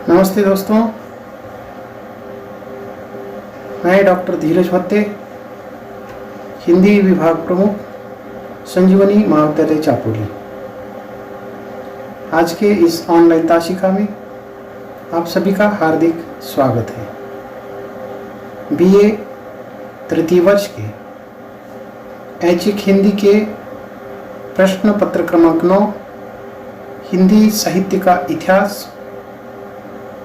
नमस्ते दोस्तों, मैं डॉक्टर धीरज भत्ते, हिंदी विभाग प्रमुख, संजीवनी महाविद्यालय चापोली। आज के इस ऑनलाइन ताशिका में आप सभी का हार्दिक स्वागत है। बीए तृतीय वर्ष के ऐच्छिक हिंदी के प्रश्न पत्र क्रमांक 9 हिंदी साहित्य का इतिहास।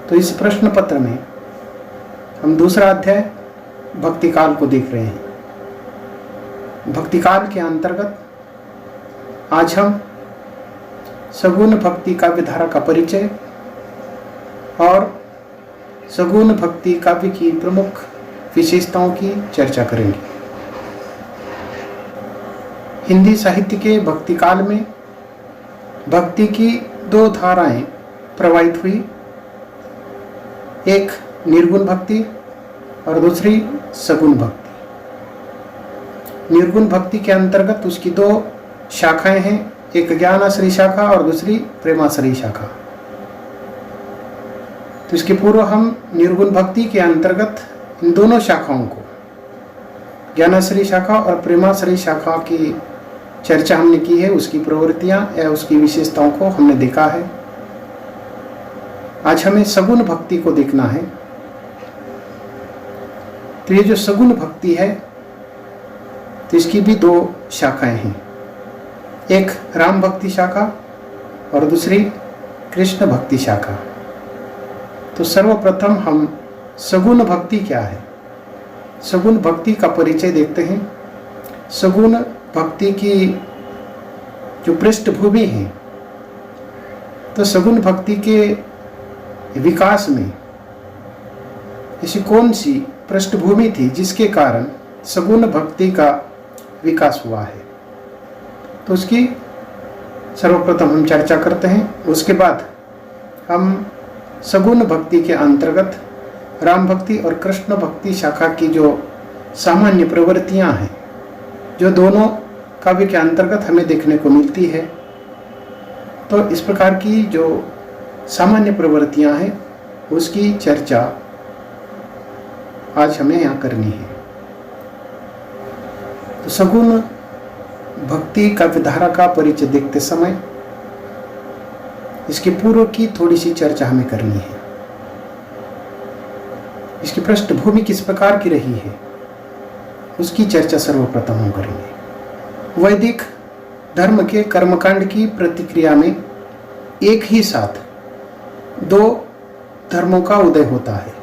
तो इस प्रश्न पत्र में हम दूसरा अध्याय भक्ति काल को देख रहे हैं। भक्ति काल के अंतर्गत आज हम सगुण भक्ति काव्य धारा का परिचय और सगुण भक्ति काव्य की प्रमुख विशेषताओं की चर्चा करेंगे। हिंदी साहित्य के भक्ति काल में भक्ति की दो धाराएं प्रवाहित हुई, एक निर्गुण भक्ति और दूसरी सगुण भक्ति। निर्गुण भक्ति के अंतर्गत उसकी दो शाखाएं हैं, एक ज्ञानाश्रयी शाखा और दूसरी प्रेमाश्रयी शाखा। तो इसके पूर्व हम निर्गुण भक्ति के अंतर्गत इन दोनों शाखाओं को, ज्ञानाश्रयी शाखा और प्रेमाश्रयी शाखा की चर्चा हमने की है, उसकी प्रवृत्तियां या उसकी विशेषताओं को हमने देखा है। आज हमें सगुण भक्ति को देखना है। तो ये जो सगुण भक्ति है, तो इसकी भी दो शाखाएं हैं, एक राम भक्ति शाखा और दूसरी कृष्ण भक्ति शाखा। तो सर्वप्रथम हम सगुण भक्ति क्या है, सगुण भक्ति का परिचय देखते हैं। सगुण भक्ति की जो पृष्ठभूमि है, तो सगुण भक्ति के विकास में ऐसी कौन सी पृष्ठभूमि थी जिसके कारण सगुण भक्ति का विकास हुआ है, तो उसकी सर्वप्रथम हम चर्चा करते हैं। उसके बाद हम सगुण भक्ति के अंतर्गत राम भक्ति और कृष्ण भक्ति शाखा की जो सामान्य प्रवृत्तियां हैं, जो दोनों काव्य के अंतर्गत हमें देखने को मिलती है, तो इस प्रकार की जो सामान्य प्रवृत्तियां हैं उसकी चर्चा आज हमें यहाँ करनी है। तो सगुण भक्ति काव्य धारा का परिचय देखते समय इसके पूर्व की थोड़ी सी चर्चा हमें करनी है। इसकी पृष्ठभूमि किस प्रकार की रही है उसकी चर्चा सर्वप्रथम हम करेंगे। वैदिक धर्म के कर्मकांड की प्रतिक्रिया में एक ही साथ दो धर्मों का उदय होता है।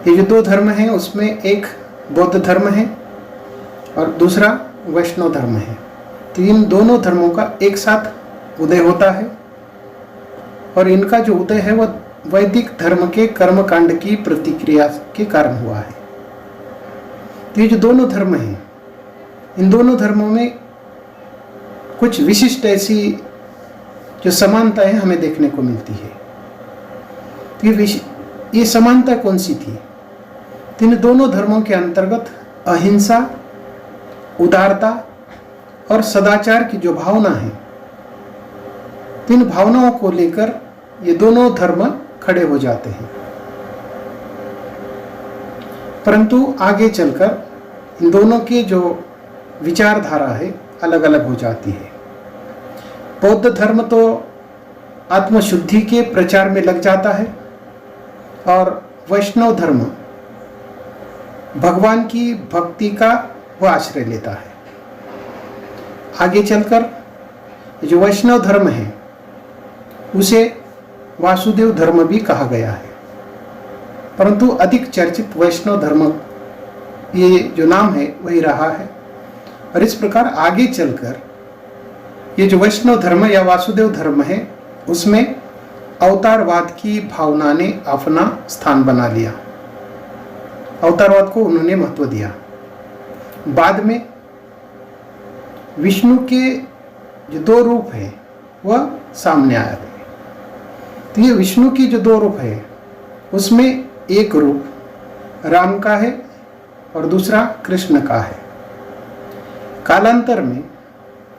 ये जो दो धर्म हैं उसमें एक बौद्ध धर्म है और दूसरा वैष्णव धर्म है। तो इन दोनों धर्मों का एक साथ उदय होता है और इनका जो उदय है वह वैदिक धर्म के कर्मकांड की प्रतिक्रिया के कारण हुआ है। तो ये जो दोनों धर्म हैं, इन दोनों धर्मों में कुछ विशिष्ट ऐसी जो समानताएं हमें देखने को मिलती है। तो ये समानता कौन सी थी? तो इन दोनों धर्मों के अंतर्गत अहिंसा, उदारता और सदाचार की जो भावना है, तो इन भावनाओं को लेकर ये दोनों धर्म खड़े हो जाते हैं। परंतु आगे चलकर इन दोनों के जो विचारधारा है अलग अलग हो जाती है। बौद्ध धर्म तो आत्मशुद्धि के प्रचार में लग जाता है और वैष्णव धर्म भगवान की भक्ति का वह आश्रय लेता है। आगे चलकर जो वैष्णव धर्म है उसे वासुदेव धर्म भी कहा गया है, परंतु अधिक चर्चित वैष्णव धर्म ये जो नाम है वही रहा है। और इस प्रकार आगे चलकर ये जो वैष्णव धर्म या वासुदेव धर्म है उसमें अवतारवाद की भावना ने अपना स्थान बना लिया, अवतारवाद को उन्होंने महत्व दिया। बाद में विष्णु के जो दो रूप है वह सामने आया। तो ये विष्णु की जो दो रूप है उसमें एक रूप राम का है और दूसरा कृष्ण का है। कालांतर में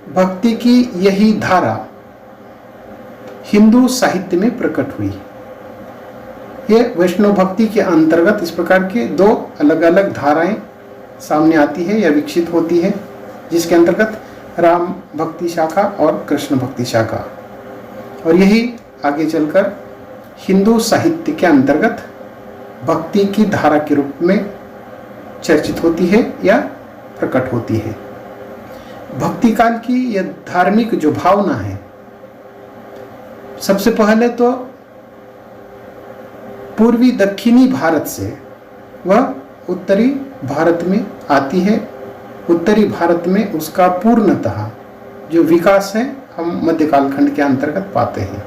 भक्ति की यही धारा हिंदू साहित्य में प्रकट हुई। ये वैष्णव भक्ति के अंतर्गत इस प्रकार के दो अलग अलग धाराएं सामने आती है या विकसित होती है, जिसके अंतर्गत राम भक्ति शाखा और कृष्ण भक्ति शाखा, और यही आगे चलकर हिंदू साहित्य के अंतर्गत भक्ति की धारा के रूप में चर्चित होती है या प्रकट होती है। भक्ति काल की यह धार्मिक जो भावना है, सबसे पहले तो पूर्वी दक्षिणी भारत से वह उत्तरी भारत में आती है। उत्तरी भारत में उसका पूर्णतः जो विकास है हम मध्य कालखंड के अंतर्गत पाते हैं।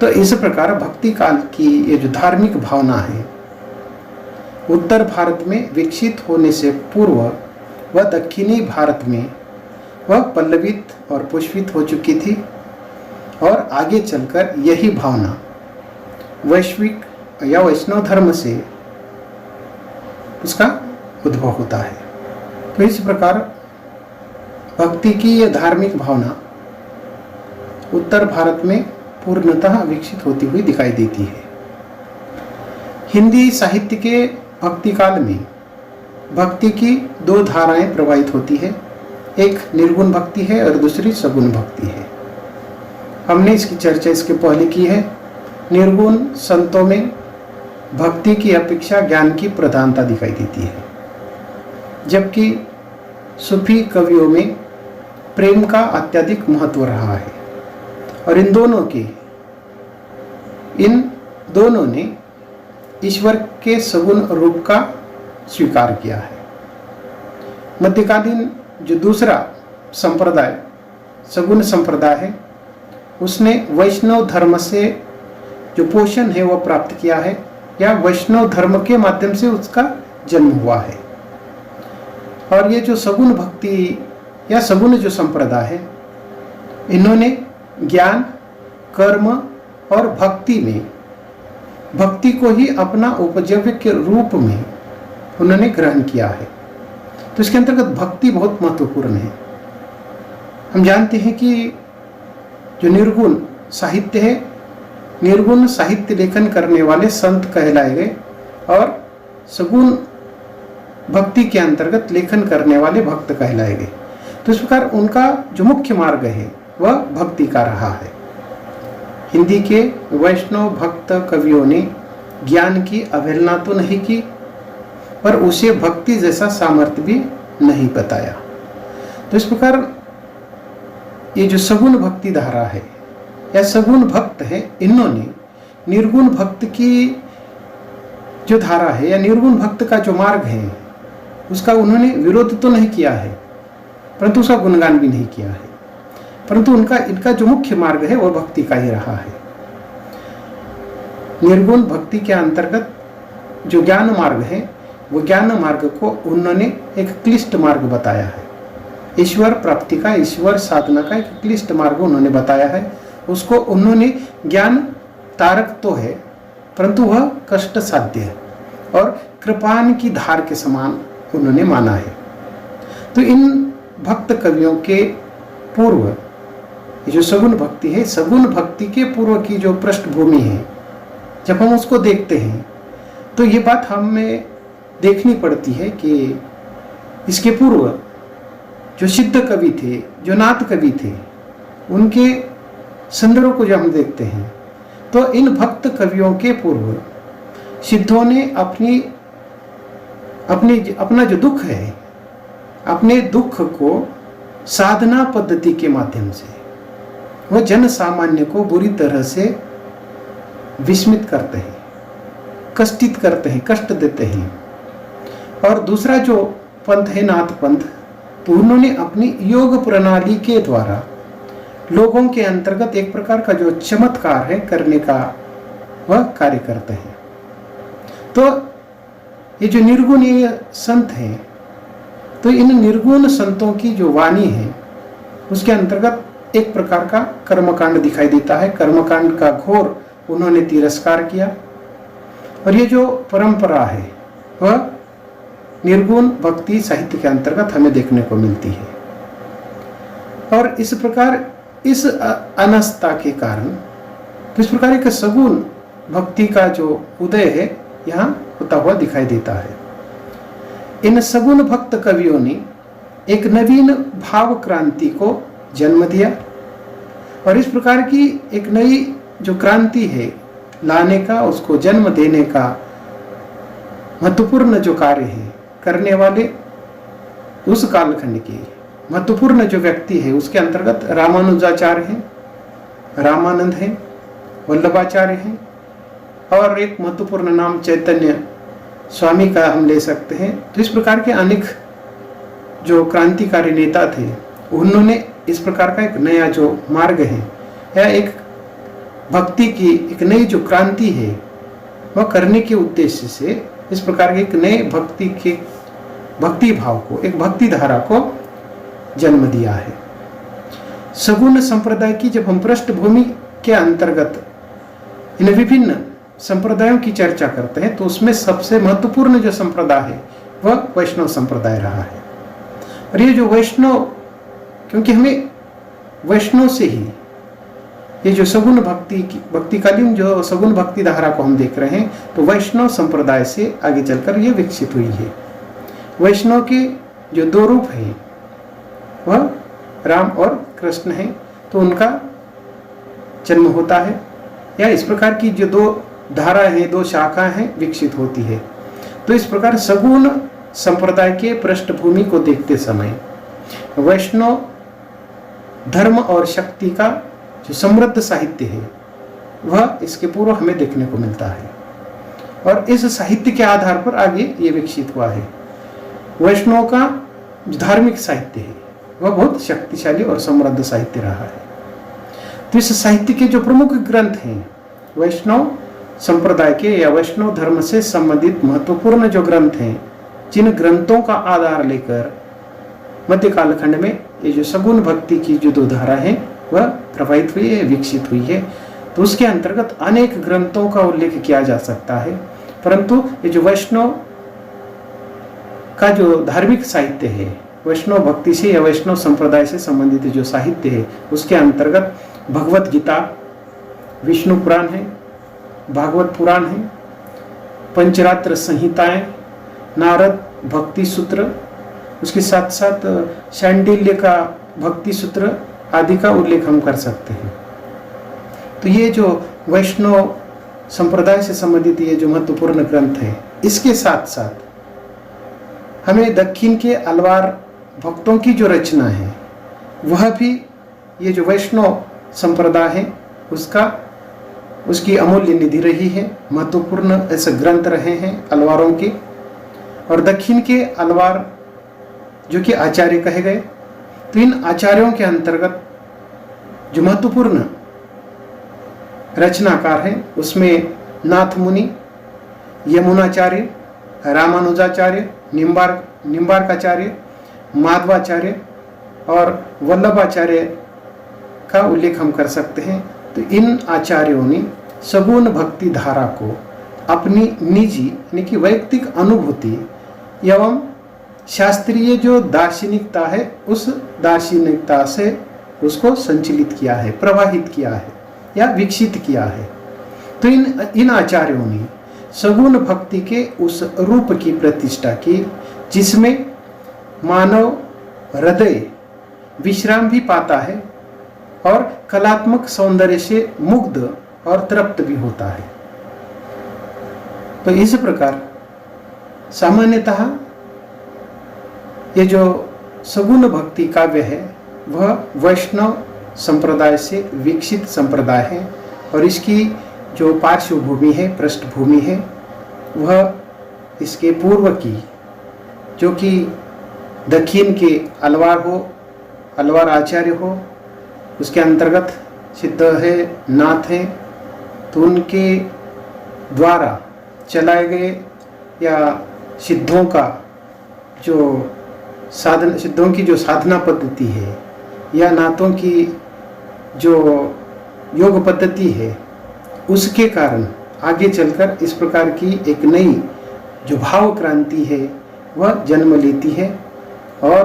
तो इस प्रकार भक्ति काल की ये जो धार्मिक भावना है उत्तर भारत में विकसित होने से पूर्व वह दक्षिणी भारत में वह पल्लवित और पुष्पित हो चुकी थी, और आगे चलकर यही भावना वैश्विक या वैष्णव धर्म से उसका उद्भव होता है। तो इस प्रकार भक्ति की यह धार्मिक भावना उत्तर भारत में पूर्णतः विकसित होती हुई दिखाई देती है। हिंदी साहित्य के भक्ति काल में भक्ति की दो धाराएं प्रवाहित होती है, एक निर्गुण भक्ति है और दूसरी सगुण भक्ति है। हमने इसकी चर्चा इसके पहले की है। निर्गुण संतों में भक्ति की अपेक्षा ज्ञान की प्रधानता दिखाई देती है, जबकि सूफी कवियों में प्रेम का अत्यधिक महत्व रहा है, और इन दोनों ने ईश्वर के सगुण रूप का स्वीकार किया है। मध्यकालीन जो दूसरा संप्रदाय सगुण संप्रदाय है, उसने वैष्णव धर्म से जो पोषण है वह प्राप्त किया है, या वैष्णव धर्म के माध्यम से उसका जन्म हुआ है। और ये जो सगुण भक्ति या सगुण जो संप्रदाय है, इन्होंने ज्ञान, कर्म और भक्ति में भक्ति को ही अपना उपजीव्य के रूप में उन्होंने ग्रहण किया है। तो इसके अंतर्गत भक्ति बहुत महत्वपूर्ण है। हम जानते हैं कि जो निर्गुण साहित्य है, निर्गुण साहित्य लेखन करने वाले संत कहलाए गए, और सगुण भक्ति के अंतर्गत लेखन करने वाले भक्त कहलाए गए। तो इस प्रकार उनका जो मुख्य मार्ग है वह भक्ति का रहा है। हिंदी के वैष्णव भक्त कवियों ने ज्ञान की अवहेलना तो नहीं की, पर उसे भक्ति जैसा सामर्थ्य भी नहीं बताया। तो इस प्रकार ये जो सगुण भक्ति धारा है या सगुण भक्त है, इन्होंने निर्गुण भक्त की जो धारा है या निर्गुण भक्त का जो मार्ग है उसका उन्होंने विरोध तो नहीं किया है, परंतु उसका गुणगान भी नहीं किया है, परंतु इनका जो मुख्य मार्ग है वह भक्ति का ही रहा है। निर्गुण भक्ति के अंतर्गत जो ज्ञान मार्ग है, वो ज्ञान मार्ग को उन्होंने एक क्लिष्ट मार्ग बताया है। ईश्वर प्राप्ति का, ईश्वर साधना का एक क्लिष्ट मार्ग उन्होंने बताया है। उसको उन्होंने ज्ञान तारक तो है, परंतु वह कष्ट साध्य है और कृपान की धार के समान उन्होंने माना है। तो इन भक्त कवियों के पूर्व जो सगुण भक्ति है, सगुण भक्ति के पूर्व की जो पृष्ठभूमि है, जब हम उसको देखते हैं तो ये बात हमें देखनी पड़ती है कि इसके पूर्व जो सिद्ध कवि थे, जो नाथ कवि थे, उनके संदर्भ को जब हम देखते हैं तो इन भक्त कवियों के पूर्व सिद्धों ने अपना जो दुख है, अपने दुख को साधना पद्धति के माध्यम से वह जन सामान्य को बुरी तरह से विस्मित करते हैं, कष्टित करते हैं, कष्ट देते हैं। और दूसरा जो पंथ है नाथ पंथ, तो उन्होंने अपनी योग प्रणाली के द्वारा लोगों के अंतर्गत एक प्रकार का जो चमत्कार है करने का वह कार्य करते हैं। तो ये जो निर्गुणीय संत हैं, तो इन निर्गुण संतों की जो वाणी है उसके अंतर्गत एक प्रकार का कर्मकांड दिखाई देता है। कर्मकांड का घोर उन्होंने तिरस्कार किया, और ये जो परंपरा है वह निर्गुण भक्ति साहित्य के अंतर्गत हमें देखने को मिलती है। और इस प्रकार इस अनस्था के कारण, इस प्रकार एक सगुण भक्ति का जो उदय है यहाँ होता हुआ दिखाई देता है। इन सगुण भक्त कवियों ने एक नवीन भाव क्रांति को जन्म दिया और इस प्रकार की एक नई जो क्रांति है लाने का, उसको जन्म देने का महत्वपूर्ण जो कार्य है करने वाले उस कालखंड के महत्वपूर्ण जो व्यक्ति है उसके अंतर्गत रामानुजाचार्य हैं, रामानंद हैं, वल्लभाचार्य हैं और एक महत्वपूर्ण नाम चैतन्य स्वामी का हम ले सकते हैं। तो इस प्रकार के अनेक जो क्रांतिकारी नेता थे उन्होंने इस प्रकार का एक नया जो मार्ग है या एक भक्ति की एक नई जो क्रांति है वह करने के उद्देश्य से इस प्रकार के एक नए भक्ति भाव को, एक भक्ति धारा को जन्म दिया है। सगुण संप्रदाय की जब हम पृष्ठभूमि के अंतर्गत इन विभिन्न संप्रदायों की चर्चा करते हैं तो उसमें सबसे महत्वपूर्ण जो संप्रदाय है वह वैष्णव संप्रदाय रहा है। और ये जो वैष्णव, क्योंकि हमें वैष्णव से ही ये जो सगुण भक्तिकालीन जो सगुण भक्ति धारा को हम देख रहे हैं तो वैष्णव संप्रदाय से आगे चलकर ये विकसित हुई है। वैष्णव के जो दो रूप हैं वह राम और कृष्ण हैं, तो उनका जन्म होता है या इस प्रकार की जो दो धारा हैं, दो शाखा हैं विकसित होती है। तो इस प्रकार सगुण संप्रदाय के पृष्ठभूमि को देखते समय वैष्णव धर्म और शक्ति का जो समृद्ध साहित्य है वह इसके पूर्व हमें देखने को मिलता है और इस साहित्य के आधार पर आगे ये विकसित हुआ है। वैष्णव का जो धार्मिक साहित्य है वह बहुत शक्तिशाली और समृद्ध साहित्य रहा है। तो इस साहित्य के जो प्रमुख ग्रंथ हैं वैष्णव संप्रदाय के या वैष्णव धर्म से संबंधित महत्वपूर्ण जो ग्रंथ हैं, जिन ग्रंथों का आधार लेकर मध्य कालखंड में ये जो सगुण भक्ति की जो दो धारा है वह प्रभावित हुई है, विकसित हुई है, तो उसके अंतर्गत अनेक ग्रंथों का उल्लेख किया जा सकता है। परंतु ये जो वैष्णव का जो धार्मिक साहित्य है, वैष्णव भक्ति से या वैष्णव संप्रदाय से संबंधित जो साहित्य है उसके अंतर्गत भगवत गीता, विष्णु पुराण है, भागवत पुराण है, पंचरात्र संहिताएं, नारद भक्ति सूत्र, उसके साथ साथ शांडिल्य का भक्ति सूत्र आदि का उल्लेख हम कर सकते हैं। तो ये जो वैष्णव संप्रदाय से संबंधित ये जो महत्वपूर्ण ग्रंथ है, इसके साथ साथ हमें दक्षिण के अलवार भक्तों की जो रचना है वह भी ये जो वैष्णव संप्रदाय है उसकी अमूल्य निधि रही है, महत्वपूर्ण ऐसे ग्रंथ रहे हैं अलवारों के। और दक्षिण के अलवार जो कि आचार्य कहे गए, तो इन आचार्यों के अंतर्गत जो महत्वपूर्ण रचनाकार हैं उसमें नाथ मुनि, यमुनाचार्य, रामानुजाचार्य, निम्बार्काचार्य, माधवाचार्य और वल्लभाचार्य का उल्लेख हम कर सकते हैं। तो इन आचार्यों ने सगुण भक्ति धारा को अपनी निजी यानी कि वैयक्तिक अनुभूति एवं शास्त्रीय जो दार्शनिकता है उस दार्शनिकता से उसको संचलित किया है, प्रवाहित किया है या विकसित किया है। तो इन आचार्यों ने सगुण भक्ति के उस रूप की प्रतिष्ठा की जिसमें मानव हृदय विश्राम भी पाता है और कलात्मक सौंदर्य से मुग्ध और तृप्त भी होता है। तो इस प्रकार सामान्यतः ये जो सगुण भक्ति काव्य है वह वैष्णव संप्रदाय से विकसित संप्रदाय है और इसकी जो पार्श्वभूमि है, पृष्ठभूमि है, वह इसके पूर्व की जो कि दक्षिण के अलवार आचार्य हो, उसके अंतर्गत सिद्ध है, नाथ हैं, तो उनके द्वारा चलाए गए या सिद्धों की जो साधना पद्धति है या नाथों की जो योग पद्धति है उसके कारण आगे चलकर इस प्रकार की एक नई जो भाव क्रांति है वह जन्म लेती है और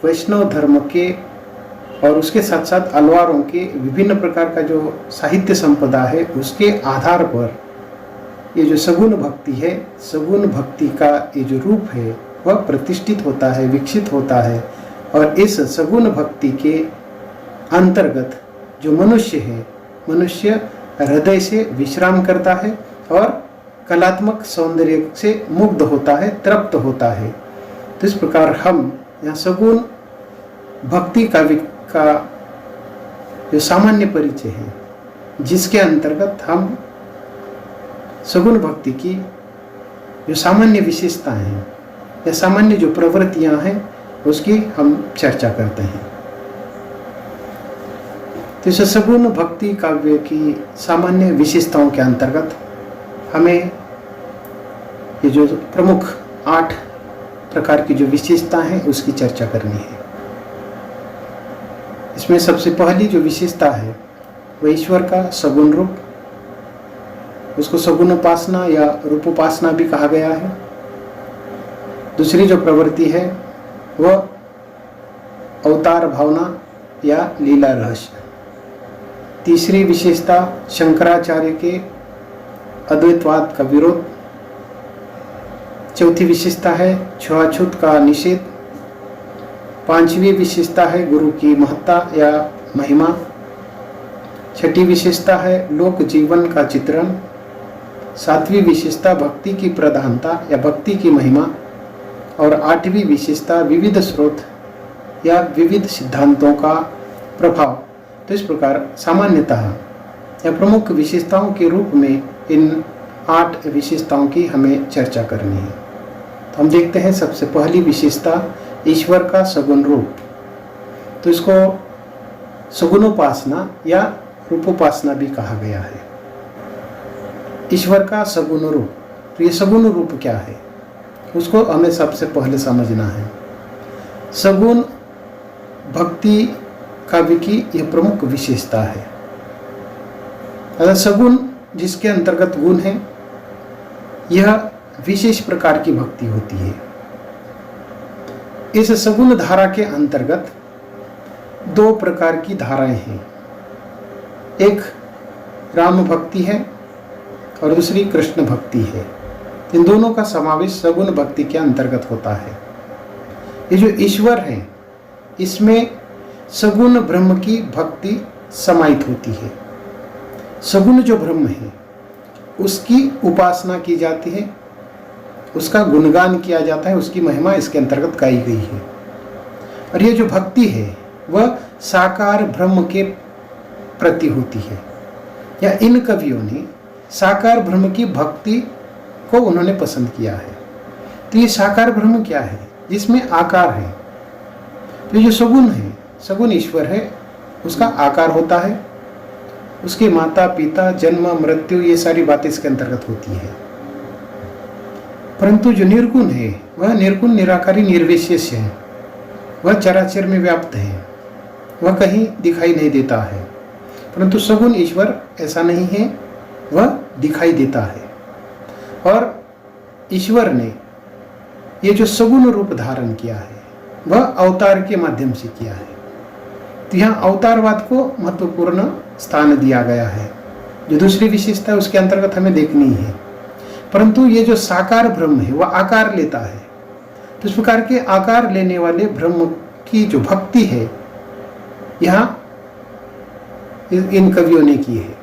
वैष्णव धर्म के और उसके साथ साथ अलवारों के विभिन्न प्रकार का जो साहित्य संपदा है उसके आधार पर ये जो सगुण भक्ति है, सगुण भक्ति का ये जो रूप है वह प्रतिष्ठित होता है, विकसित होता है। और इस सगुण भक्ति के अंतर्गत जो मनुष्य है, मनुष्य हृदय से विश्राम करता है और कलात्मक सौंदर्य से मुग्ध होता है, तृप्त होता है। तो इस प्रकार हम यहाँ सगुण भक्ति का जो सामान्य परिचय है, जिसके अंतर्गत हम सगुण भक्ति की जो सामान्य विशेषताएं हैं या सामान्य जो प्रवृत्तियां हैं उसकी हम चर्चा करते हैं। तो इस सगुण भक्ति काव्य की सामान्य विशेषताओं के अंतर्गत हमें ये जो प्रमुख 8 प्रकार की जो विशेषता हैं उसकी चर्चा करनी है। इसमें सबसे पहली जो विशेषता है वह ईश्वर का सगुण रूप, उसको सगुण उपासना या रूपोपासना भी कहा गया है। दूसरी जो प्रवृत्ति है वह अवतार भावना या लीला रहस्य। तीसरी विशेषता शंकराचार्य के अद्वैतवाद का विरोध। चौथी विशेषता है छुआछूत का निषेध। पांचवी विशेषता है गुरु की महत्ता या महिमा। छठी विशेषता है लोक जीवन का चित्रण। सातवीं विशेषता भक्ति की प्रधानता या भक्ति की महिमा। और आठवीं विशेषता विविध स्रोत या विविध सिद्धांतों का प्रभाव। तो इस प्रकार सामान्यतः या प्रमुख विशेषताओं के रूप में इन 8 विशेषताओं की हमें चर्चा करनी है। तो हम देखते हैं सबसे पहली विशेषता ईश्वर का सगुण रूप। तो इसको सगुणोपासना या रूपोपासना भी कहा गया है। ईश्वर का सगुण रूप, तो ये सगुण रूप क्या है उसको हमें सबसे पहले समझना है। सगुण भक्ति काव्य की यह प्रमुख विशेषता है। अगर सगुण जिसके अंतर्गत गुण है, यह विशेष प्रकार की भक्ति होती है। इस सगुण धारा के अंतर्गत 2 प्रकार की धाराएं हैं। एक राम भक्ति है और दूसरी कृष्ण भक्ति है। इन दोनों का समावेश सगुण भक्ति के अंतर्गत होता है। ये जो ईश्वर है इसमें सगुण ब्रह्म की भक्ति समाहित होती है। सगुण जो ब्रह्म है उसकी उपासना की जाती है, उसका गुणगान किया जाता है, उसकी महिमा इसके अंतर्गत गाई गई है। और ये जो भक्ति है वह साकार ब्रह्म के प्रति होती है। या इन कवियों ने साकार ब्रह्म की भक्ति को उन्होंने पसंद किया है। तो ये साकार ब्रह्म क्या है? जिसमें आकार है। तो ये जो सगुण है, सगुण ईश्वर है, उसका आकार होता है, उसके माता पिता जन्म मृत्यु ये सारी बातें इसके अंतर्गत होती है। परंतु जो निर्गुण है वह निर्गुण निराकारी निर्विशेष है, वह चराचर में व्याप्त है, वह कहीं दिखाई नहीं देता है। परंतु सगुण ईश्वर ऐसा नहीं है, वह दिखाई देता है। और ईश्वर ने ये जो सगुण रूप धारण किया है वह अवतार के माध्यम से किया है। तो यहाँ अवतारवाद को महत्वपूर्ण स्थान दिया गया है। जो दूसरी विशेषता है उसके अंतर्गत हमें देखनी है। परंतु ये जो साकार ब्रह्म है वह आकार लेता है। तो इस प्रकार के आकार लेने वाले ब्रह्म की जो भक्ति है यहाँ इन कवियों ने की है।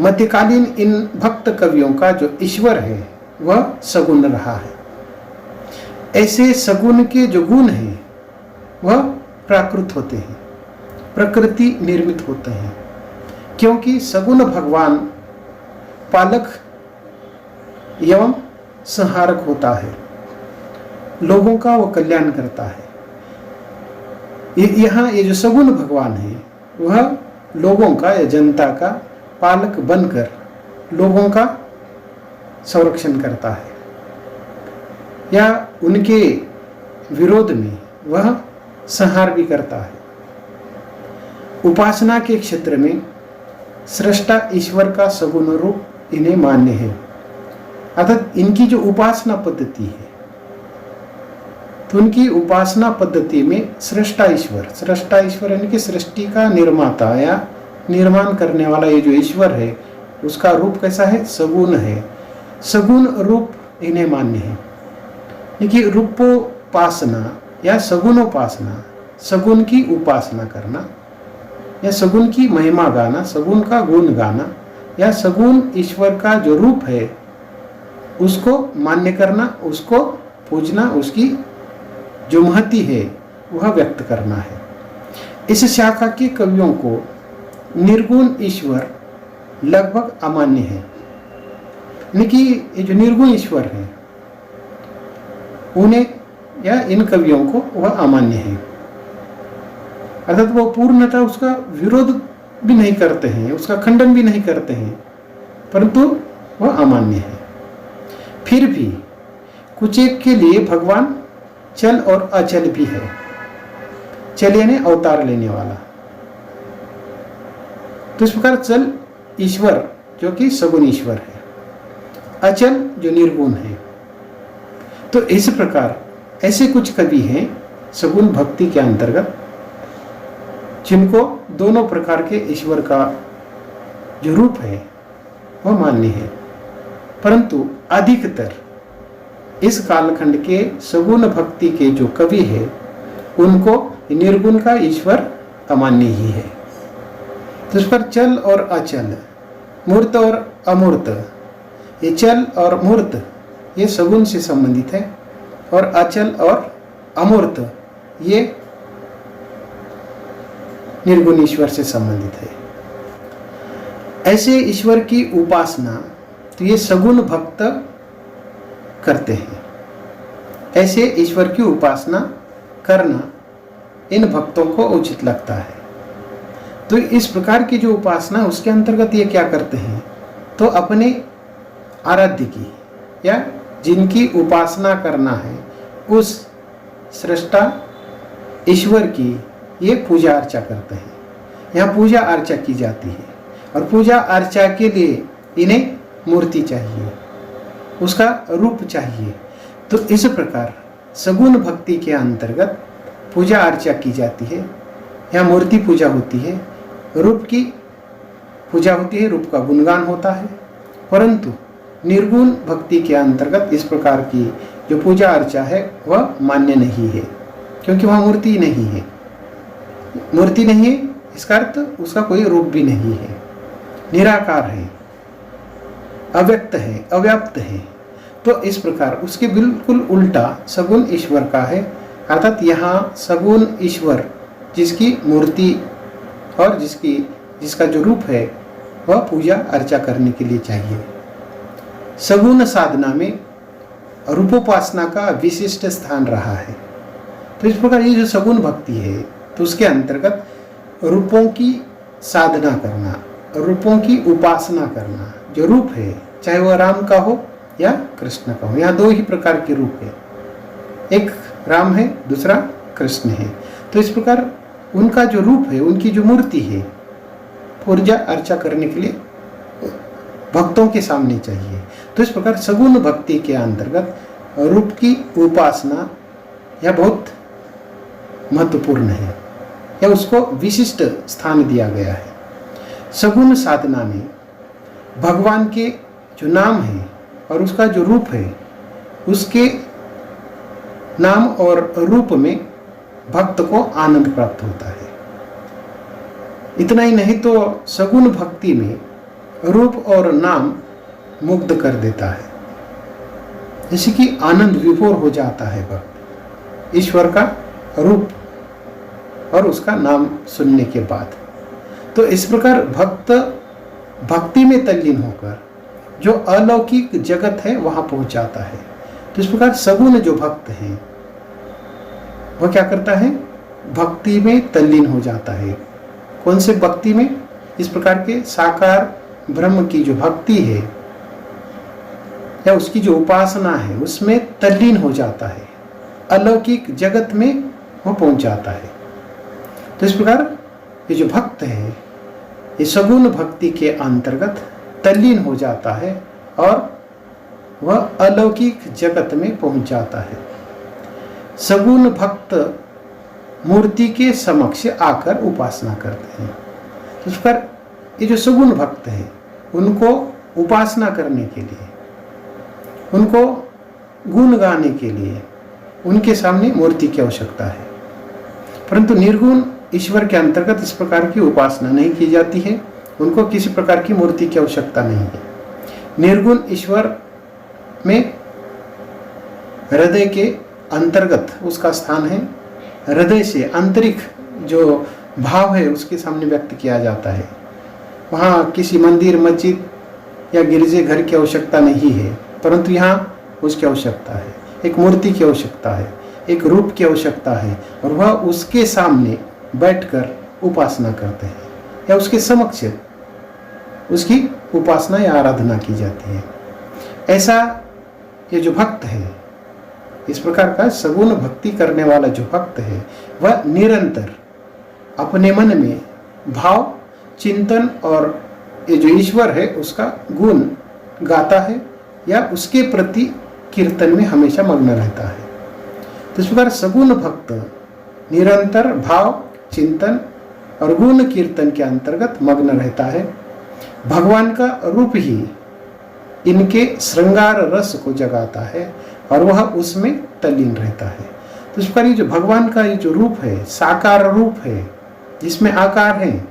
मध्यकालीन इन भक्त कवियों का जो ईश्वर है वह सगुण रहा है। ऐसे सगुण के जो गुण हैं वह प्राकृत होते हैं, प्रकृति निर्मित होते हैं। क्योंकि सगुण भगवान पालक एवं संहारक होता है, लोगों का वो कल्याण करता है। यहाँ ये जो सगुण भगवान है वह लोगों का या जनता का पालक बनकर लोगों का संरक्षण करता है, या उनके विरोध में वह संहार भी करता है। उपासना के क्षेत्र में सृष्टा ईश्वर का सगुण रूप इन्हें मान्य है। अर्थात इनकी जो उपासना पद्धति है तो उनकी उपासना पद्धति में सृष्टा ईश्वर यानी कि सृष्टि का निर्माता या निर्माण करने वाला ये जो ईश्वर है, उसका रूप कैसा है? सगुण है। सगुण रूप इन्हें मान्य है। देखिए, रूपोपासना या सगुणोपासना, सगुण की उपासना करना या सगुण की महिमा गाना, सगुण का गुण गाना या सगुण ईश्वर का जो रूप है उसको मान्य करना, उसको पूजना, उसकी जो महती है वह व्यक्त करना है। इस शाखा के कवियों को निर्गुण ईश्वर लगभग अमान्य है। यानी कि ये जो निर्गुण ईश्वर है उन्हें या इन कवियों को वह अमान्य है, अर्थात वो पूर्णतः उसका विरोध भी नहीं करते हैं, उसका खंडन भी नहीं करते हैं, परंतु वह अमान्य है। फिर भी कुछ एक के लिए भगवान चल और अचल भी है। चल यानी अवतार लेने वाला। तो इस प्रकार चल ईश्वर जो कि सगुण ईश्वर है, अचल जो निर्गुण है। तो इस प्रकार ऐसे कुछ कवि हैं सगुण भक्ति के अंतर्गत जिनको दोनों प्रकार के ईश्वर का जो रूप है वह मान्य है, परंतु अधिकतर इस कालखंड के सगुण भक्ति के जो कवि है उनको निर्गुण का ईश्वर अमान्य ही है। तो इस पर चल और अचल, मूर्त और अमूर्त, ये चल और मूर्त ये सगुण से संबंधित है और अचल और अमूर्त ये निर्गुण ईश्वर से संबंधित है। ऐसे ईश्वर की उपासना तो ये सगुण भक्त करते हैं। ऐसे ईश्वर की उपासना करना इन भक्तों को उचित लगता है। तो इस प्रकार की जो उपासना उसके अंतर्गत ये क्या करते हैं, तो अपने आराध्य की या जिनकी उपासना करना है उस सृष्टा ईश्वर की ये पूजा अर्चा करते हैं। यहाँ पूजा अर्चा की जाती है और पूजा अर्चा के लिए इन्हें मूर्ति चाहिए, उसका रूप चाहिए। तो इस प्रकार सगुण भक्ति के अंतर्गत पूजा अर्चा की जाती है। यहाँ मूर्ति पूजा होती है, रूप की पूजा होती है, रूप का गुणगान होता है। परंतु निर्गुण भक्ति के अंतर्गत इस प्रकार की जो पूजा अर्चा है वह मान्य नहीं है, क्योंकि वह मूर्ति नहीं है। मूर्ति नहीं है इसका अर्थ उसका कोई रूप भी नहीं है, निराकार है, अव्यक्त है, अव्याप्त है। तो इस प्रकार उसके बिल्कुल उल्टा सगुण ईश्वर का है, अर्थात यहाँ सगुण ईश्वर जिसकी मूर्ति और जिसका जो रूप है वह पूजा अर्चा करने के लिए चाहिए। सगुण साधना में रूपोपासना का विशिष्ट स्थान रहा है। तो इस प्रकार ये जो सगुण भक्ति है तो उसके अंतर्गत रूपों की साधना करना, रूपों की उपासना करना, जो रूप है चाहे वह राम का हो या कृष्ण का हो। यहाँ दो ही प्रकार के रूप है, एक राम है, दूसरा कृष्ण है। तो इस प्रकार उनका जो रूप है, उनकी जो मूर्ति है, पूजा अर्चा करने के लिए भक्तों के सामने चाहिए। तो इस प्रकार सगुण भक्ति के अंतर्गत रूप की उपासना यह बहुत महत्वपूर्ण है या उसको विशिष्ट स्थान दिया गया है। सगुण साधना में भगवान के जो नाम है और उसका जो रूप है, उसके नाम और रूप में भक्त को आनंद प्राप्त होता है। इतना ही नहीं तो सगुण भक्ति में रूप और नाम मुग्ध कर देता है, जैसे कि आनंद विभोर हो जाता है भक्त ईश्वर का रूप और उसका नाम सुनने के बाद। तो इस प्रकार भक्त भक्ति में तल्लीन होकर जो अलौकिक जगत है वहां पहुंच जाता है। तो इस प्रकार सगुण जो भक्त है वह क्या करता है, भक्ति में तल्लीन हो जाता है। कौन से भक्ति में, इस प्रकार के साकार ब्रह्म की जो भक्ति है या उसकी जो उपासना है उसमें तल्लीन हो जाता है, अलौकिक जगत में वह पहुंच जाता है। तो इस प्रकार ये जो भक्त है ये सगुण भक्ति के अंतर्गत तल्लीन हो जाता है और वह अलौकिक जगत में पहुंच जाता है। सगुण भक्त मूर्ति के समक्ष आकर उपासना करते हैं। तो इस पर ये जो सगुण भक्त है उनको उपासना करने के लिए, उनको गुण गाने के लिए उनके सामने मूर्ति की आवश्यकता है। परंतु निर्गुण ईश्वर के अंतर्गत इस प्रकार की उपासना नहीं की जाती है, उनको किसी प्रकार की मूर्ति की आवश्यकता नहीं है। निर्गुण ईश्वर में हृदय के अंतर्गत उसका स्थान है, हृदय से आंतरिक जो भाव है उसके सामने व्यक्त किया जाता है। वहाँ किसी मंदिर, मस्जिद या गिरजे घर की आवश्यकता नहीं है, परंतु यहाँ उसकी आवश्यकता है, एक मूर्ति की आवश्यकता है, एक रूप की आवश्यकता है, और वह उसके सामने बैठकर उपासना करते हैं या उसके समक्ष उसकी उपासना या आराधना की जाती है। ऐसा ये जो भक्त है, इस प्रकार का सगुण भक्ति करने वाला जो भक्त है, वह निरंतर अपने मन में भाव, चिंतन और ये जो ईश्वर है उसका गुण गाता है या उसके प्रति कीर्तन में हमेशा मग्न रहता है। तो इस प्रकार सगुण भक्त निरंतर भाव, चिंतन और गुण कीर्तन के अंतर्गत मग्न रहता है। भगवान का रूप ही इनके श्रृंगार रस को जगाता है और वह उसमें तल्लीन रहता है। तो इस प्रकार ये जो भगवान का ये जो रूप है, साकार रूप है, जिसमें आकार है,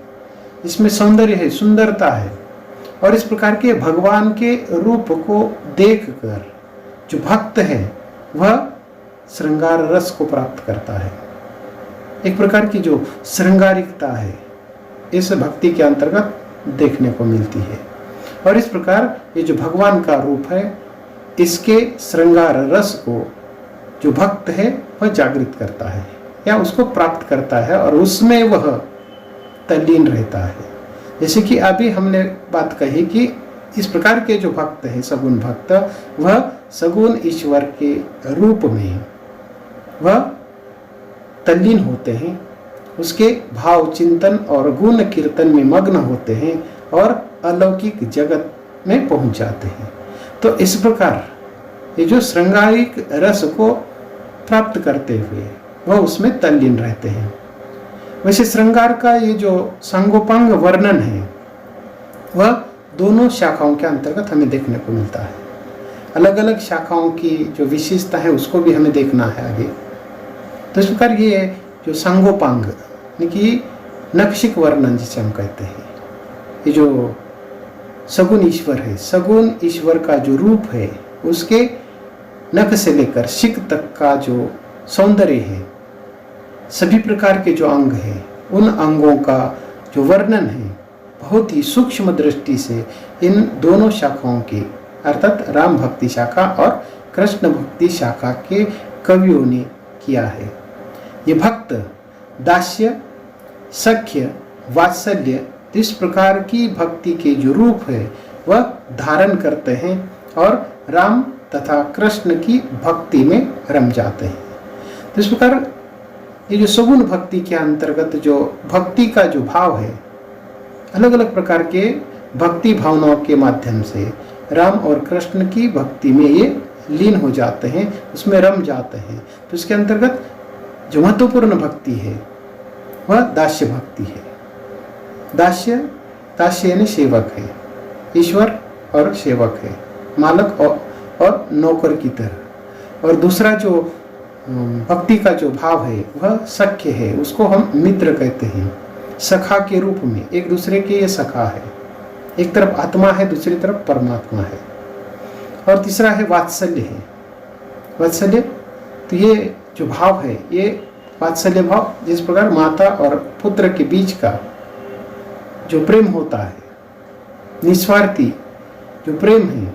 इसमें सौंदर्य है, सुंदरता है, और इस प्रकार के भगवान के रूप को देखकर जो भक्त है वह श्रृंगार रस को प्राप्त करता है। एक प्रकार की जो श्रृंगारिकता है इस भक्ति के अंतर्गत देखने को मिलती है। और इस प्रकार ये जो भगवान का रूप है, इसके श्रृंगार रस को जो भक्त है वह जागृत करता है या उसको प्राप्त करता है और उसमें वह तल्लीन रहता है। जैसे कि अभी हमने बात कही कि इस प्रकार के जो भक्त है, सगुण भक्त, वह सगुण ईश्वर के रूप में वह तल्लीन होते हैं, उसके भाव, चिंतन और गुण कीर्तन में मग्न होते हैं और अलौकिक जगत में पहुंच जाते हैं। तो इस प्रकार ये जो श्रृंगारिक रस को प्राप्त करते हुए वह उसमें तल्लीन रहते हैं। वैसे श्रृंगार का ये जो सांगोपांग वर्णन है वह दोनों शाखाओं के अंतर्गत हमें देखने को मिलता है। अलग अलग शाखाओं की जो विशेषता है उसको भी हमें देखना है आगे। तो इस प्रकार ये जो सांगोपांग यानी कि नक्षिक वर्णन जिसे हम कहते हैं, ये जो सगुण ईश्वर है, सगुण ईश्वर का जो रूप है, उसके नख से लेकर शिक तक का जो सौंदर्य है, सभी प्रकार के जो अंग हैं, उन अंगों का जो वर्णन है बहुत ही सूक्ष्म दृष्टि से इन दोनों शाखाओं की अर्थात राम भक्ति शाखा और कृष्ण भक्ति शाखा के कवियों ने किया है। ये भक्त दास्य, सख्य, वात्सल्य इस प्रकार की भक्ति के जो रूप है वह धारण करते हैं और राम तथा कृष्ण की भक्ति में रम जाते हैं। तो इस प्रकार ये जो सगुण भक्ति के अंतर्गत जो भक्ति का जो भाव है, अलग अलग प्रकार के भक्ति भावनाओं के माध्यम से राम और कृष्ण की भक्ति में ये लीन हो जाते हैं, उसमें रम जाते हैं। तो इसके अंतर्गत जो महत्वपूर्ण भक्ति है वह दास्य भक्ति है। दास्य यानी सेवक है, ईश्वर और सेवक है, मालक और नौकर की तरह। और दूसरा जो भक्ति का जो भाव है वह सख्य है, उसको हम मित्र कहते हैं, सखा के रूप में एक दूसरे के ये सखा है। एक तरफ आत्मा है, दूसरी तरफ परमात्मा है। और तीसरा है वात्सल्य है। वात्सल्य तो ये जो भाव है, ये वात्सल्य भाव जिस प्रकार माता और पुत्र के बीच का जो प्रेम होता है, निस्वार्थी जो प्रेम है,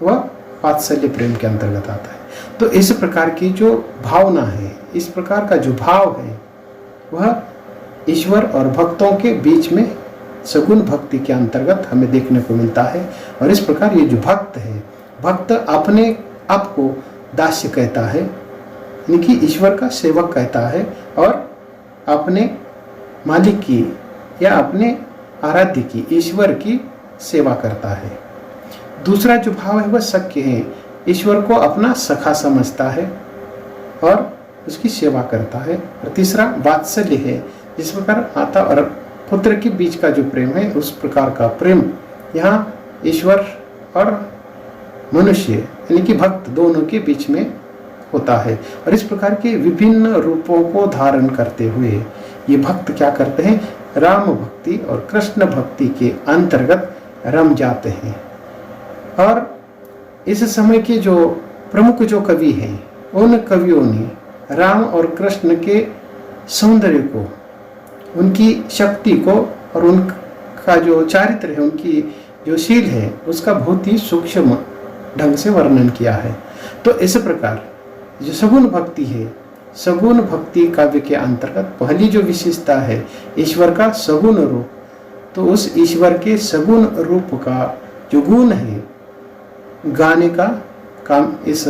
वह वात्सल्य प्रेम के अंतर्गत आता है। तो इस प्रकार की जो भावना है, इस प्रकार का जो भाव है, वह ईश्वर और भक्तों के बीच में सगुण भक्ति के अंतर्गत हमें देखने को मिलता है। और इस प्रकार ये जो भक्त है, भक्त अपने आप को दास्य कहता है, यानी कि ईश्वर का सेवक कहता है और अपने मालिक की या अपने आराध्य की, ईश्वर की सेवा करता है। दूसरा जो भाव है वह सख्य है, ईश्वर को अपना सखा समझता है और उसकी सेवा करता है। और तीसरा वात्सल्य है, जिस प्रकार माता और पुत्र के बीच का जो प्रेम है उस प्रकार का प्रेम यहाँ ईश्वर और मनुष्य यानी कि भक्त दोनों के बीच में होता है। और इस प्रकार के विभिन्न रूपों को धारण करते हुए ये भक्त क्या करते हैं, राम भक्ति और कृष्ण भक्ति के अंतर्गत रम जाते हैं। और इस समय के जो प्रमुख जो कवि हैं उन कवियों ने राम और कृष्ण के सौंदर्य को, उनकी शक्ति को और उनका जो चारित्र है, उनकी जो शील है उसका बहुत ही सूक्ष्म ढंग से वर्णन किया है। तो इस प्रकार जो सगुण भक्ति है, सगुण भक्ति काव्य के अंतर्गत पहली जो विशेषता है ईश्वर का सगुण रूप, तो उस ईश्वर के सगुण रूप का जो गुण है गाने का काम इस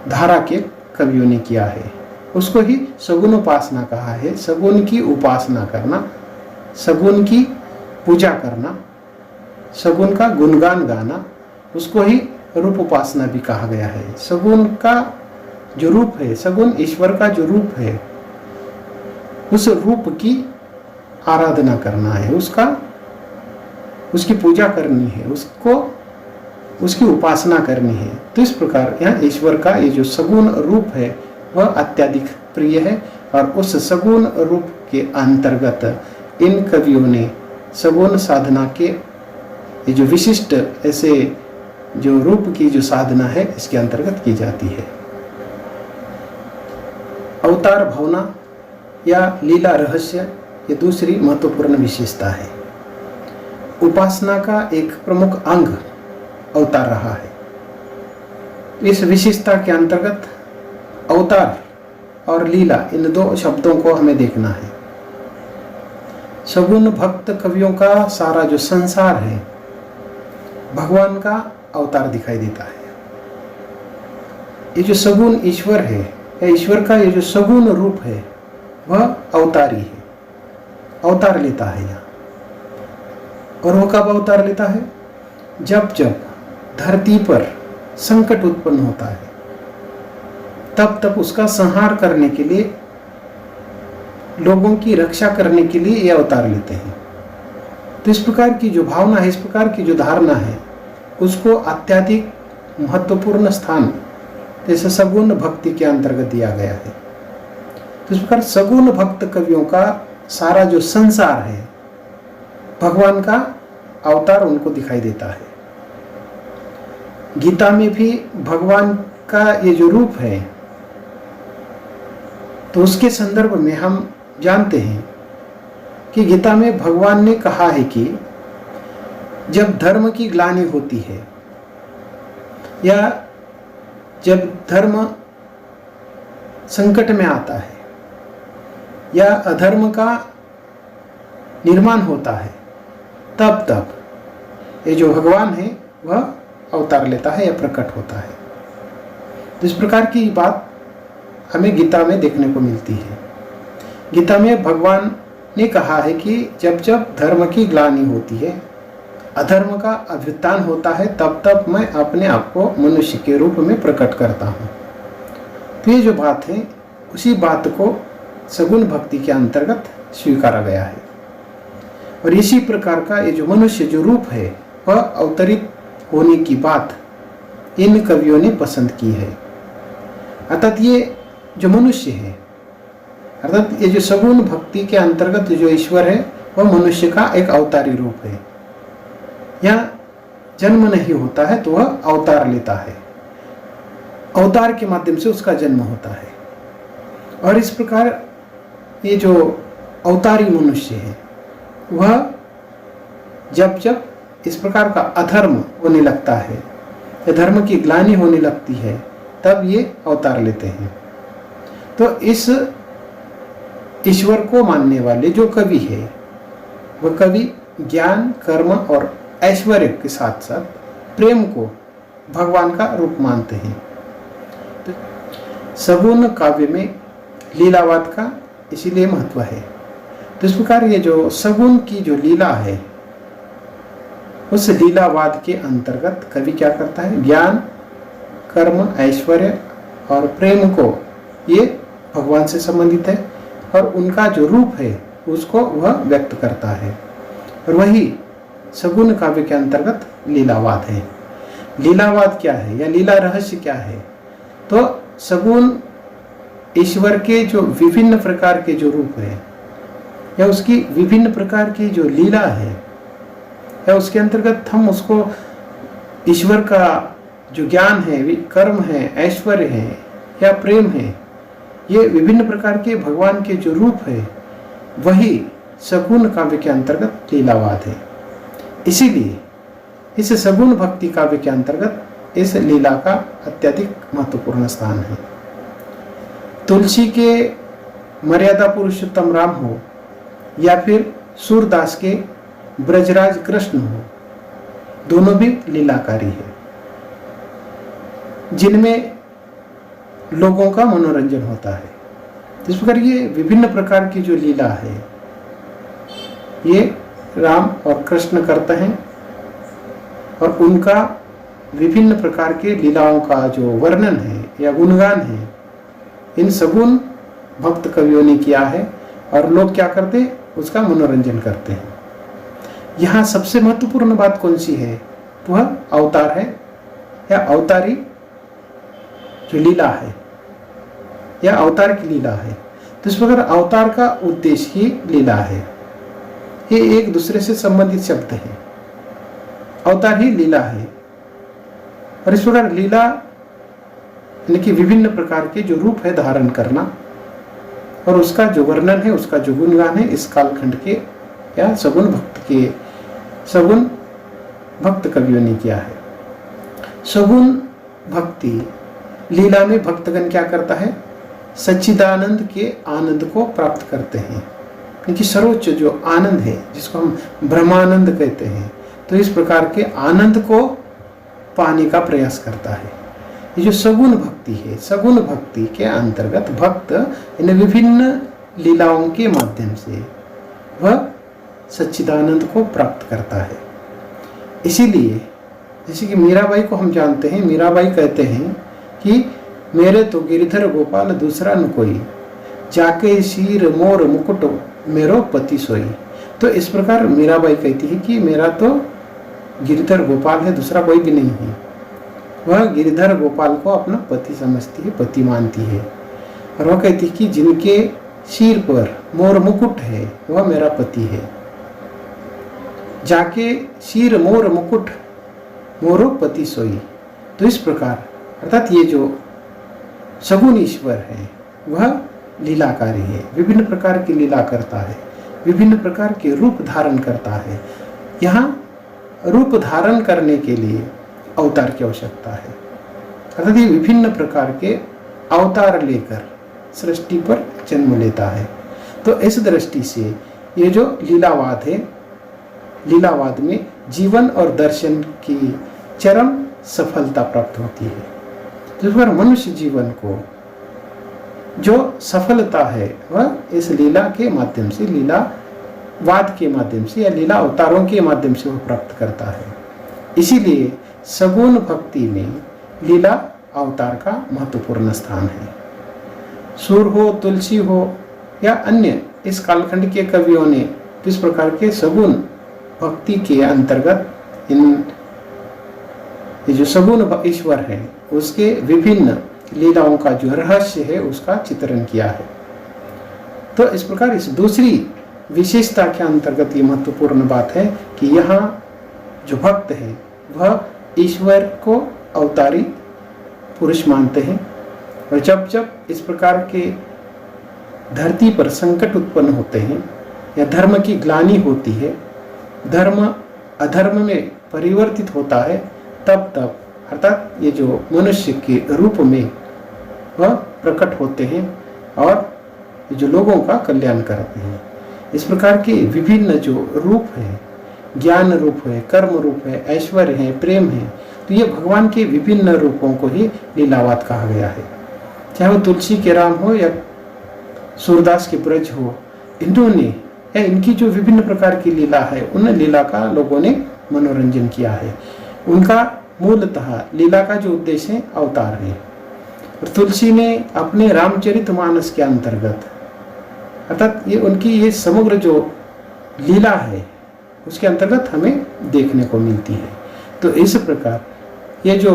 धारा के कवियों ने किया है। उसको ही सगुण उपासना कहा है। सगुण की उपासना करना, सगुण की पूजा करना, सगुण का गुणगान गाना, उसको ही रूप उपासना भी कहा गया है। सगुण का जो रूप है, सगुण ईश्वर का जो रूप है, उस रूप की आराधना करना है, उसकी पूजा करनी है, उसकी उपासना करनी है। तो इस प्रकार यहाँ ईश्वर का ये जो सगुण रूप है वह अत्यधिक प्रिय है। और उस सगुण रूप के अंतर्गत इन कवियों ने सगुण साधना के ये जो विशिष्ट ऐसे जो रूप की जो साधना है इसके अंतर्गत की जाती है। अवतार भावना या लीला रहस्य ये दूसरी महत्वपूर्ण विशेषता है। उपासना का एक प्रमुख अंग अवतार रहा है। इस विशेषता के अंतर्गत अवतार और लीला इन दो शब्दों को हमें देखना है। सगुण भक्त कवियों का सारा जो संसार है भगवान का अवतार दिखाई देता है। ये जो सगुण ईश्वर है या ईश्वर का ये जो सगुण रूप है वह अवतारी है, अवतार लेता है यहाँ। और वो कब अवतार लेता है, जब जब धरती पर संकट उत्पन्न होता है तब तब उसका संहार करने के लिए, लोगों की रक्षा करने के लिए ये अवतार लेते हैं। तो इस प्रकार की जो भावना है, इस प्रकार की जो धारणा है, उसको अत्यधिक महत्वपूर्ण स्थान जैसे सगुण भक्ति के अंतर्गत दिया गया है। तो इस प्रकार सगुण भक्त कवियों का सारा जो संसार है भगवान का अवतार उनको दिखाई देता है। गीता में भी भगवान का ये जो रूप है तो उसके संदर्भ में हम जानते हैं कि गीता में भगवान ने कहा है कि जब धर्म की ग्लानि होती है या जब धर्म संकट में आता है या अधर्म का निर्माण होता है तब तब ये जो भगवान है वह अवतार लेता है या प्रकट होता है। तो इस प्रकार की बात हमें गीता में देखने को मिलती है। गीता में भगवान ने कहा है कि जब जब धर्म की ग्लानि होती है, अधर्म का अभ्युत्थान होता है, तब तब मैं अपने आप को मनुष्य के रूप में प्रकट करता हूँ। तो ये जो बात है उसी बात को सगुण भक्ति के अंतर्गत स्वीकारा गया है। और इसी प्रकार का ये जो मनुष्य जो रूप है वह अवतरित होने की बात इन कवियों ने पसंद की है। अर्थात ये जो मनुष्य है, अर्थात ये जो सगुण भक्ति के अंतर्गत जो ईश्वर है वह मनुष्य का एक अवतारी रूप है। यहाँ जन्म नहीं होता है तो वह अवतार लेता है, अवतार के माध्यम से उसका जन्म होता है। और इस प्रकार ये जो अवतारी मनुष्य है वह जब जब इस प्रकार का अधर्म होने लगता है या धर्म की ग्लानि होने लगती है तब ये अवतार लेते हैं। तो इस ईश्वर को मानने वाले जो कवि है वह कवि ज्ञान, कर्म और ऐश्वर्य के साथ साथ प्रेम को भगवान का रूप मानते हैं। तो सगुण काव्य में लीलावाद का इसीलिए महत्व है। तो इस प्रकार ये जो सगुण की जो लीला है उस लीलावाद के अंतर्गत कवि क्या करता है, ज्ञान, कर्म, ऐश्वर्य और प्रेम को ये भगवान से संबंधित है और उनका जो रूप है उसको वह व्यक्त करता है, और वही सगुण काव्य के अंतर्गत लीलावाद है। लीलावाद क्या है या लीला रहस्य क्या है? तो सगुण ईश्वर के जो विभिन्न प्रकार के जो रूप है या उसकी विभिन्न प्रकार की जो लीला है, या उसके अंतर्गत हम उसको ईश्वर का जो ज्ञान है, कर्म है, ऐश्वर्य है या प्रेम है, ये विभिन्न प्रकार के भगवान के जो रूप है, वही सगुण काव्य के अंतर्गत लीलावाद है। इसीलिए इस सगुण भक्ति काव्य के अंतर्गत इस लीला का अत्यधिक महत्वपूर्ण स्थान है। तुलसी के मर्यादा पुरुषोत्तम राम हो या फिर सूरदास के ब्रजराज कृष्ण हो, दोनों भी लीलाकारी है जिनमें लोगों का मनोरंजन होता है। इस प्रकार ये विभिन्न प्रकार की जो लीला है ये राम और कृष्ण करते हैं, और उनका विभिन्न प्रकार के लीलाओं का जो वर्णन है या गुणगान है इन सगुण भक्त कवियों ने किया है, और लोग क्या करते, उसका मनोरंजन करते हैं। यहाँ सबसे महत्वपूर्ण बात कौन सी है? वह अवतार है या अवतारी जो लीला है या अवतार की लीला है। तो इस प्रकार अवतार का उद्देश्य ही लीला है, ये एक दूसरे से संबंधित शब्द है। अवतार ही लीला है, और इस प्रकार लीला यानी कि विभिन्न प्रकार के जो रूप है धारण करना, और उसका जो वर्णन है, उसका जो गुणगान है, इस कालखंड के या सगुण भक्त कवियों ने किया है। सगुण भक्ति लीला में भक्तगण क्या करता है? सच्चिदानंद के आनंद को प्राप्त करते हैं, क्योंकि सर्वोच्च जो आनंद है जिसको हम ब्रह्मानंद कहते हैं, तो इस प्रकार के आनंद को पाने का प्रयास करता है। ये जो सगुण भक्ति है, सगुण भक्ति के अंतर्गत भक्त इन विभिन्न लीलाओं के माध्यम से वह सच्चिदानंद को प्राप्त करता है। इसीलिए जैसे कि मीराबाई को हम जानते हैं, मीराबाई कहते हैं कि मेरे तो गिरधर गोपाल दूसरा न कोई, जाके शीर मोर मुकुट मेरो पति सोई। तो इस प्रकार मीराबाई कहती है कि मेरा तो गिरधर गोपाल है, दूसरा कोई भी नहीं है। वह गिरधर गोपाल को अपना पति समझती है, पति मानती है, और वह कहती है कि जिनके सिर पर मोर मुकुट है वह मेरा पति है। जाके सिर मोर मुकुट मोरो पति सोई। तो इस प्रकार अर्थात ये जो सगुण ईश्वर है वह लीलाकारी है, विभिन्न प्रकार की लीला करता है, विभिन्न प्रकार के रूप धारण करता है। यहाँ रूप धारण करने के लिए अवतार की आवश्यकता है, अर्थात ये विभिन्न प्रकार के अवतार लेकर सृष्टि पर जन्म लेता है। तो इस दृष्टि से ये जो लीलावाद है, लीलावाद में जीवन और दर्शन की चरम सफलता प्राप्त होती है। जिस पर मनुष्य जीवन को जो सफलता है वह इस लीला के माध्यम से, लीलावाद के माध्यम से या लीला अवतारों के माध्यम से वह प्राप्त करता है। इसीलिए सगुण भक्ति में लीला अवतार का महत्वपूर्ण स्थान है। सूर हो, तुलसी हो या अन्य इस कालखंड के कवियों ने किस प्रकार के सगुण भक्ति के अंतर्गत ये जो सगुण ईश्वर है उसके विभिन्न लीलाओं का जो रहस्य है उसका चित्रण किया है। तो इस प्रकार इस दूसरी विशेषता के अंतर्गत ये महत्वपूर्ण बात है कि यहाँ जो भक्त है वह ईश्वर को अवतारी पुरुष मानते हैं, और जब जब इस प्रकार के धरती पर संकट उत्पन्न होते हैं या धर्म की ग्लानि होती है, धर्म अधर्म में परिवर्तित होता है, तब तब अर्थात ये जो मनुष्य के रूप में वह प्रकट होते हैं और ये जो लोगों का कल्याण करते हैं। इस प्रकार के विभिन्न जो रूप है, ज्ञान रूप है, कर्म रूप है, ऐश्वर्य है, प्रेम है, तो ये भगवान के विभिन्न रूपों को ही लीलावाद कहा गया है। चाहे वो तुलसी के राम हो या सूरदास के ब्रज हो, इन्होंने या इनकी जो विभिन्न प्रकार की लीला है उन लीला का लोगों ने मनोरंजन किया है। उनका मूलतः लीला का जो उद्देश्य है अवतार है, और तुलसी ने अपने रामचरितमानस के अंतर्गत, अर्थात ये उनकी ये समग्र जो लीला है उसके अंतर्गत हमें देखने को मिलती है। तो इस प्रकार ये जो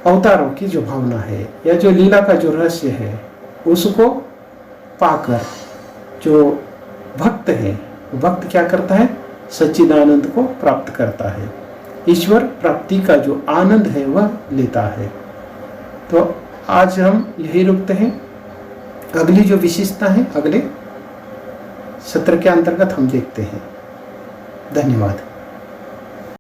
अवतारों की जो भावना है या जो लीला का जो रहस्य है उसको पाकर जो भक्त है, भक्त क्या करता है, सच्चिदानंद को प्राप्त करता है, ईश्वर प्राप्ति का जो आनंद है वह लेता है। तो आज हम यही रुकते हैं। अगली जो विशेषता है अगले सत्र के अंतर्गत हम देखते हैं। धन्यवाद।